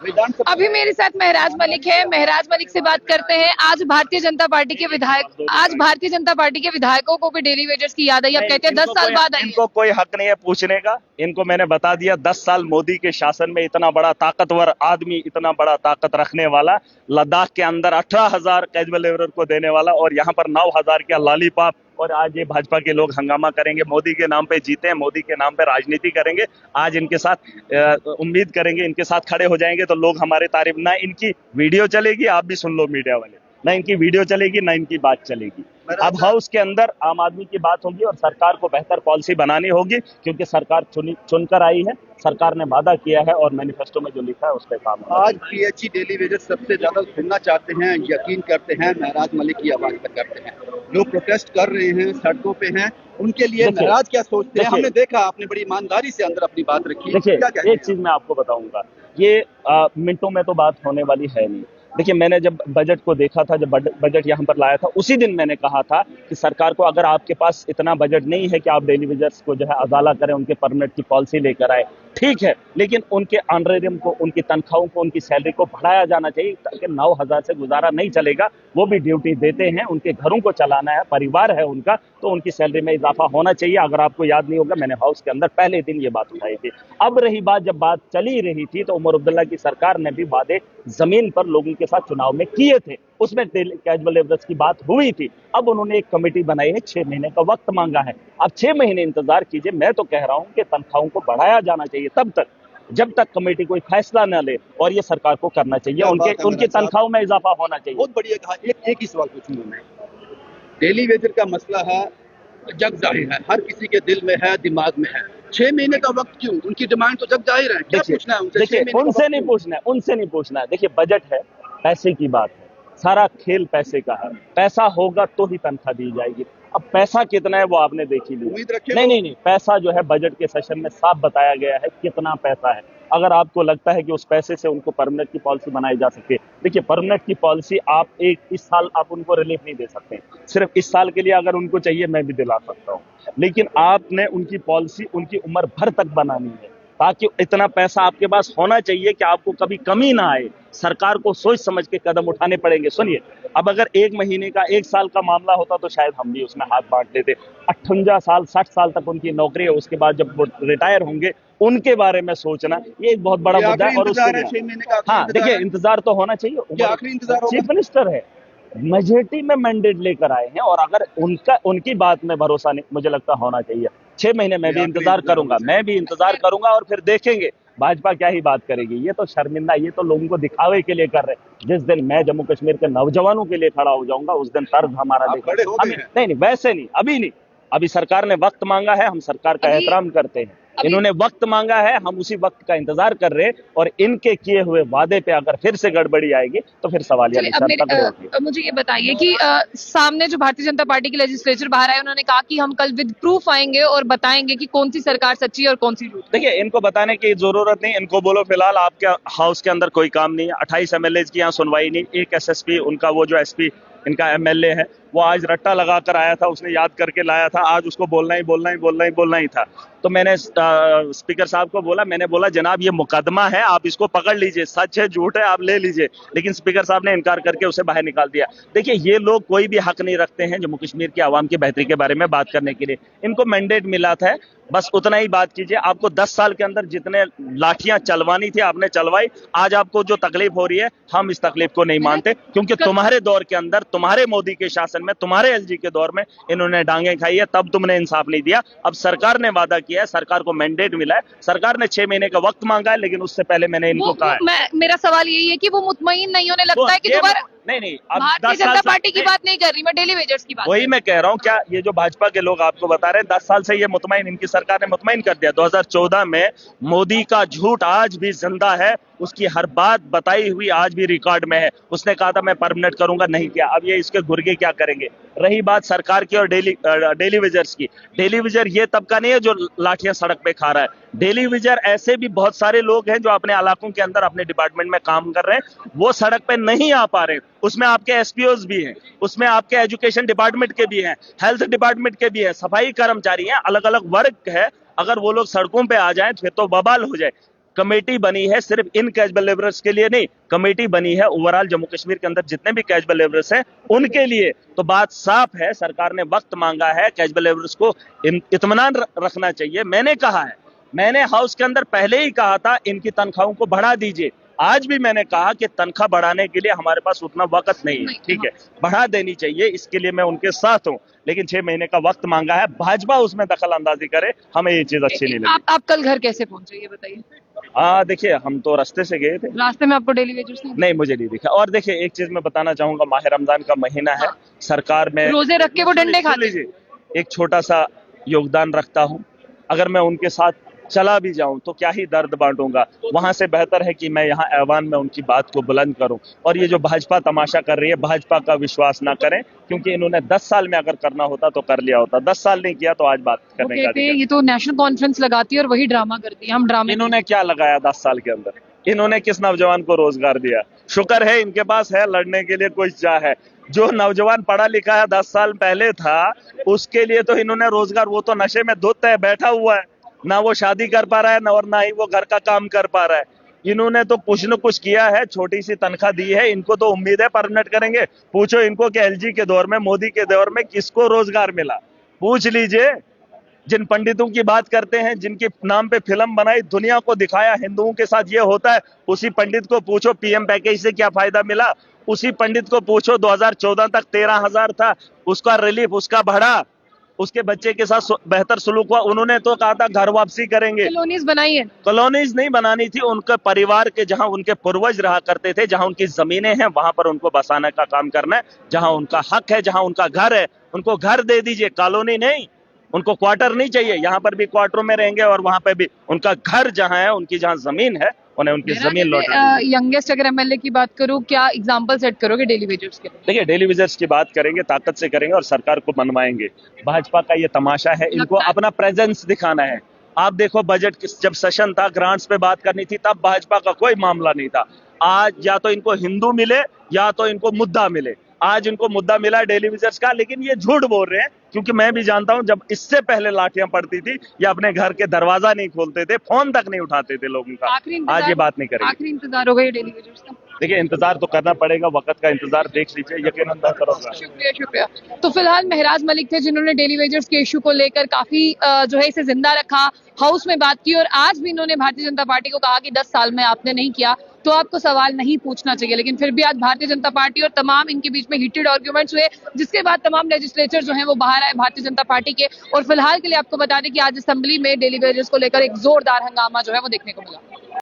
विधानसभा। अभी मेरे साथ महराज मलिक है। महराज मलिक से बात करते हैं। आज भारतीय जनता पार्टी के विधायकों को भी डेली वेजर्स की याद आई। आप कहते हैं 10 साल बाद आई है। इनको कोई हक नहीं है पूछने का। इनको मैंने बता दिया, 10 साल मोदी के शासन में इतना बड़ा ताकतवर आदमी, इतना बड़ा ताकत रखने वाला, लद्दाख के अंदर 18,000 कैजुअल लेबरर को देने वाला और यहाँ पर 9,000 का लॉलीपॉप, और आज ये भाजपा के लोग हंगामा करेंगे, मोदी के नाम पे जीते हैं, मोदी के नाम पे राजनीति करेंगे। आज इनके साथ उम्मीद करेंगे, इनके साथ खड़े हो जाएंगे तो लोग हमारे तारीफ, ना इनकी वीडियो चलेगी, आप भी सुन लो मीडिया वाले, ना इनकी वीडियो चलेगी ना इनकी बात चलेगी। अब हाउस के अंदर आम आदमी की बात होगी और सरकार को बेहतर पॉलिसी बनानी होगी, क्योंकि सरकार चुनकर आई है, सरकार ने वादा किया है और मैनिफेस्टो में जो लिखा है उस पर काम होगा। आज पीएचई डेली वेजर्स सबसे ज्यादा सुनना चाहते हैं, यकीन करते हैं, महराज मलिक की आवाज पर करते हैं। लोग प्रोटेस्ट कर रहे हैं, सड़कों पे हैं, उनके लिए महराज क्या सोचते हैं? हमने देखा आपने बड़ी ईमानदारी से अंदर अपनी बात रखी। देखिए, एक चीज मैं आपको बताऊंगा, ये मिनटों में तो बात होने वाली है नहीं। देखिए, मैंने जब बजट को देखा था, जब बजट यहाँ पर लाया था, उसी दिन मैंने कहा था कि सरकार को, अगर आपके पास इतना बजट नहीं है कि आप डेली वेजर्स को जो है अजाला करें, उनके परमानेंट की पॉलिसी लेकर आए, ठीक है, लेकिन उनके ऑनरेरियम को, उनकी तनख्वाहों को, उनकी सैलरी को बढ़ाया जाना चाहिए, ताकि 9,000 से गुजारा नहीं चलेगा। वो भी ड्यूटी देते हैं, उनके घरों को चलाना है, परिवार है उनका, तो उनकी सैलरी में इजाफा होना चाहिए। अगर आपको याद नहीं होगा, मैंने हाउस के अंदर पहले दिन ये बात उठाई थी। अब रही बात, जब बात चली रही थी तो उमर अब्दुल्ला की सरकार ने भी वादे जमीन पर लोगों के साथ चुनाव में किए थे, उसमें कैजुअल लेबरर्स की बात हुई थी। अब उन्होंने एक कमेटी बनाई है, 6 महीने का वक्त मांगा है। अब 6 महीने इंतजार कीजिए। मैं तो कह रहा हूं कि तनख्वाहों को बढ़ाया जाना चाहिए तब तक, जब तक कमेटी कोई फैसला न ले, और ये सरकार को करना चाहिए, उनकी तनख्वाहों में इजाफा होना चाहिए। बहुत बढ़िया कहा। एक ही सवाल पूछूंगा मैं, डेली वेजर का मसला है, जग जाहिर है, हर किसी के दिल में है, दिमाग में है। 6 महीने का वक्त क्यों? उनकी डिमांड तो जग जाहिर है। क्या पूछना है उनसे? देखिए, उनसे नहीं पूछना है। देखिए, बजट है, पैसे की बात है, सारा खेल पैसे का है। पैसा होगा तो ही तनख्वाह दी जाएगी। अब पैसा कितना है वो आपने देख ही लिया। नहीं, पैसा जो है बजट के सेशन में साफ बताया गया है कितना पैसा है। अगर आपको लगता है कि उस पैसे से उनको परमानेंट की पॉलिसी बनाई जा सकती है, देखिए, परमानेंट की पॉलिसी आप इस साल आप उनको रिलीफ नहीं दे सकते। सिर्फ इस साल के लिए अगर उनको चाहिए, मैं भी दिला सकता हूँ, लेकिन आपने उनकी पॉलिसी उनकी उम्र भर तक बनानी है, ताकि इतना पैसा आपके पास होना चाहिए कि आपको कभी कमी ना आए। सरकार को सोच समझ के कदम उठाने पड़ेंगे। सुनिए, अब अगर 1 महीने का, 1 साल का मामला होता तो शायद हम भी उसमें हाथ बांट लेते। 58 साल 60 साल तक उनकी नौकरी है, उसके बाद जब वो रिटायर होंगे उनके बारे में सोचना, ये एक बहुत बड़ा मुद्दा है। और उसके हाँ, देखिए, इंतजार तो होना चाहिए। आखिरी इंतजार चीफ मिनिस्टर है, मेजोरिटी में मैंडेट लेकर आए हैं, और अगर उनकी बात में भरोसा नहीं, मुझे लगता होना चाहिए। 6 महीने मैं भी इंतजार करूंगा और फिर देखेंगे भाजपा क्या ही बात करेगी। ये तो शर्मिंदा, ये तो लोगों को दिखावे के लिए कर रहे हैं। जिस दिन मैं जम्मू कश्मीर के नौजवानों के लिए खड़ा हो जाऊंगा, उस दिन तर्ज हमारा देखा। नहीं, वैसे नहीं, अभी नहीं। अभी सरकार ने वक्त मांगा है, हम सरकार का एहतराम करते हैं। इन्होंने वक्त मांगा है, हम उसी वक्त का इंतजार कर रहे हैं, और इनके किए हुए वादे पे अगर फिर से गड़बड़ी आएगी तो फिर सवालिया निशान पकड़े होगी। मुझे ये बताइए कि सामने जो भारतीय जनता पार्टी के लेजिस्लेचर बाहर आए, उन्होंने कहा कि हम कल विद प्रूफ आएंगे और बताएंगे कि कौन सी सरकार सच्ची है और कौन सी झूठी। देखिए, इनको बताने की जरूरत नहीं। इनको बोलो फिलहाल आपके हाउस के अंदर कोई काम नहीं है, 28 MLA की यहाँ सुनवाई नहीं। एक SSP, उनका वो जो SP इनका MLA है, वो आज रट्टा लगाकर आया था, उसने याद करके लाया था, आज उसको बोलना ही था। तो मैंने स्पीकर साहब को बोला, मैंने बोला, जनाब ये मुकदमा है, आप इसको पकड़ लीजिए, सच है झूठ है आप ले लीजिए, लेकिन स्पीकर साहब ने इनकार करके उसे बाहर निकाल दिया। देखिए, ये लोग कोई भी हक नहीं रखते हैं जम्मू कश्मीर की आवाम की बेहतरी के बारे में बात करने के लिए। इनको मैंडेट मिला था, बस उतना ही बात कीजिए। आपको 10 साल के अंदर जितने लाठियां चलवानी थी आपने चलवाई। आज आपको जो तकलीफ हो रही है, हम इस तकलीफ को नहीं मानते, क्योंकि तुम्हारे दौर के अंदर, तुम्हारे मोदी के शासन में, तुम्हारे LG के दौर में इन्होंने डांगे खाई है, तब तुमने इंसाफ नहीं दिया। अब सरकार ने वादा किया है, सरकार को मैंडेट मिला है, सरकार ने 6 महीने का वक्त मांगा है, लेकिन उससे पहले मैंने इनको कहा है। मेरा सवाल यही है कि वो मुतमईन नहीं होने लगता है कि दोबारा नहीं, अब भारतीय जनता पार्टी की बात नहीं कर रही मैं, डेली वेजर्स की बात। वही मैं कह रहा हूँ, क्या ये जो भाजपा के लोग आपको बता रहे हैं 10 साल से ये मुतमईन, इनकी सरकार ने मुतमईन कर दिया। 2014 में मोदी का झूठ आज भी जिंदा है, उसकी हर बात बताई हुई आज भी रिकॉर्ड में है। उसने कहा था मैं परमानेंट करूंगा, नहीं किया। अब ये इसके गुर्गे क्या करेंगे। रही बात सरकार की और डेली वेजर्स की, डेली वेजर ये तबका नहीं है जो लाठियां सड़क पे खा रहा है। डेली वेजर ऐसे भी बहुत सारे लोग हैं जो अपने इलाकों के अंदर अपने डिपार्टमेंट में काम कर रहे हैं, वो सड़क पे नहीं आ पा रहे। उसमें आपके SPOs भी हैं, उसमें आपके एजुकेशन डिपार्टमेंट के भी हैं, हेल्थ डिपार्टमेंट के भी हैं, सफाई कर्मचारी हैं, अलग अलग वर्ग है। अगर वो लोग सड़कों पे आ जाएं फिर तो बवाल हो जाए। कमेटी बनी है सिर्फ इन कैजुअल लेबरर्स के लिए नहीं, कमेटी बनी है ओवरऑल जम्मू कश्मीर के अंदर जितने भी कैजुअल लेबरर्स हैं उनके लिए। तो बात साफ है, सरकार ने वक्त मांगा है, कैजुअल लेबरर्स को इत्मीनान रखना चाहिए। मैंने कहा है, मैंने हाउस के अंदर पहले ही कहा था इनकी तनख्वाहों को बढ़ा दीजिए। आज भी मैंने कहा कि तनख्वाह बढ़ाने के लिए हमारे पास उतना वक्त नहीं है, ठीक है, बढ़ा देनी चाहिए, इसके लिए मैं उनके साथ हूं, लेकिन 6 महीने का वक्त मांगा है। भाजपा उसमें दखल अंदाजी करे, हमें ये चीज अच्छी नहीं लगी। आप कल घर कैसे पहुंचे ये बताइए? देखिए हम तो रास्ते से गए थे। रास्ते में आपको डेली वेजर्स नहीं, मुझे नहीं दिखा। और देखिए एक चीज मैं बताना चाहूंगा, माह रमजान का महीना है, सरकार में रोजे रख के वो डंडे खाते। लीजिए, एक छोटा सा योगदान रखता हूं, अगर मैं उनके साथ चला भी जाऊं तो क्या ही दर्द बांटूंगा। वहां से बेहतर है कि मैं यहाँ ऐवान में उनकी बात को बुलंद करूं। और ये जो भाजपा तमाशा कर रही है, भाजपा का विश्वास ना करें, क्योंकि इन्होंने 10 साल में अगर करना होता तो कर लिया होता। 10 साल नहीं किया तो आज बात करने का ये तो नेशनल कॉन्फ्रेंस लगाती है और वही ड्रामा करती है। हम ड्रामे इन्होंने क्या लगाया 10 साल के अंदर? इन्होंने किस नौजवान को रोजगार दिया? शुक्र है इनके पास है लड़ने के लिए कोई चाह है। जो नौजवान पढ़ा लिखा है 10 साल पहले था, उसके लिए तो इन्होंने रोजगार, वो तो नशे में धुत है, बैठा हुआ है, ना वो शादी कर पा रहा है और ना ही वो घर का काम कर पा रहा है। इन्होंने तो कुछ न कुछ किया है, छोटी सी तनख्वाह दी है, इनको तो उम्मीद है परमानेंट करेंगे। पूछो इनको कि एलजी के दौर में, मोदी के दौर में किसको रोजगार मिला? पूछ लीजिए। जिन पंडितों की बात करते हैं, जिनके नाम पे फिल्म बनाई, दुनिया को दिखाया हिंदुओं के साथ ये होता है, उसी पंडित को पूछो पीएम पैकेज से क्या फायदा मिला। उसी पंडित को पूछो 2014 तक 13,000 था, उसका रिलीफ, उसका बढ़ा, उसके बच्चे के साथ बेहतर सुलूक हुआ। उन्होंने तो कहा था घर वापसी करेंगे। कॉलोनीज बनाई है। कॉलोनीज नहीं बनानी थी, उनके परिवार के जहां उनके पूर्वज रहा करते थे, जहां उनकी जमीनें हैं, वहां पर उनको बसाने का काम करना है। जहां उनका हक है, जहां उनका घर है, उनको घर दे दीजिए, कॉलोनी नहीं। उनको क्वार्टर नहीं चाहिए, यहाँ पर भी क्वार्टरों में रहेंगे और वहां पर भी उनका घर जहां है, उनकी जहां जमीन है, उन्हें उनकी जमीन लौटा। यंगेस्ट अगर एमएलए की बात करूं, क्या एग्जांपल सेट करोगे डेली वेजर्स के लिए? देखिए डेली वेजर्स की बात करेंगे, ताकत से करेंगे और सरकार को मनवाएंगे। भाजपा का ये तमाशा है, इनको अपना प्रेजेंस दिखाना है। आप देखो बजट जब सेशन था, ग्रांट्स पे बात करनी थी, तब भाजपा का कोई मामला नहीं था। आज या तो इनको हिंदू मिले या तो इनको मुद्दा मिले। आज इनको मुद्दा मिला डेली वेजर्स का, लेकिन ये झूठ बोल रहे हैं, क्योंकि मैं भी जानता हूं जब इससे पहले लाठियां पड़ती थी, ये अपने घर के दरवाजा नहीं खोलते थे, फोन तक नहीं उठाते थे लोगों का। आज ये बात नहीं करेंगे। आखिरी इंतजार होगा ये डेली वेजर्स का? देखिए इंतजार तो करना पड़ेगा, वक्त का इंतजार देख लीजिए, यकीनन बेहतर होगा। शुक्रिया। तो फिलहाल महराज मलिक थे जिन्होंने डेली वेजर्स के इशू को लेकर काफी जो है इसे जिंदा रखा, हाउस में बात की, और आज भी इन्होंने भारतीय जनता पार्टी को कहा कि 10 साल में आपने नहीं किया तो आपको सवाल नहीं पूछना चाहिए। लेकिन फिर भी आज भारतीय जनता पार्टी और तमाम इनके बीच में हीटेड आर्ग्यूमेंट्स हुए, जिसके बाद तमाम लेजिस्लेचर जो हैं वो बाहर आए भारतीय जनता पार्टी के। और फिलहाल के लिए आपको बता दें कि आज असेंबली में डेली वेजर्स को लेकर एक जोरदार हंगामा जो है वो देखने को मिला।